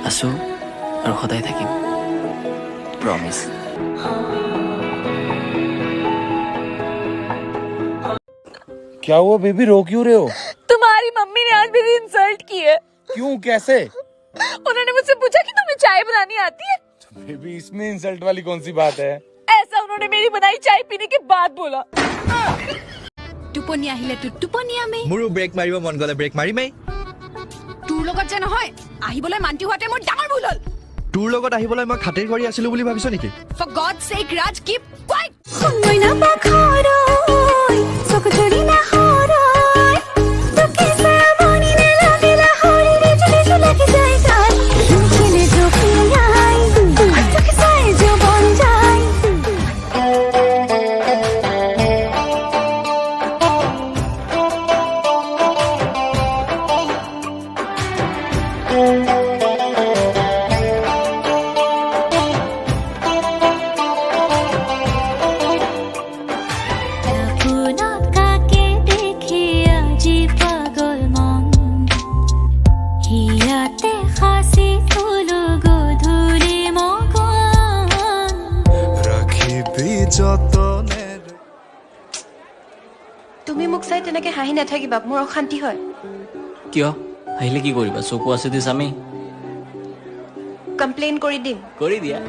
आसो और सदाय থাকিম प्रॉमिस। क्या हुआ बेबी, रो क्यों रहे हो? तुम्हारी मम्मी ने आज मेरी इंसल्ट की है। क्यों, कैसे? उन्होंने मुझसे पूछा कि तुम्हें चाय बनानी आती है। बेबी इसमें इंसल्ट वाली कौन सी बात है? ऐसा उन्होंने मेरी बनाई चाय पीने के बाद बोला। टुपनी आहिले तू टुपनी आमे मुरु ब्रेक मारिब मन गले ब्रेक मारिमै। তোৰ লগত যে নহয় আহিবলৈ মান্তি হোৱাতে মোৰ ডাঙৰ ভুল হ'ল। তোৰ লগত আহিবলৈ মই খাতিৰ কৰি আছিলো বুলি ভাবিছ নেকি? For God's sake, Raj, keep quiet. মই না পাখৰই চকুতৰি না হৰই তোকে সামনি না লাগিলা হৰি জুলি জুলি যায় যায় খেলে জপিয়াই তোকে চাই জবন যায়। তুমি মোক চাই তেনেকে হাঁহি নাথাকিবা, মোৰ অশান্তি হয়। কিয় আহিলে কি কৰিবা? চকু আছে দিছ আমি কমপ্লেইন কৰি দিম। কৰি দিয়া।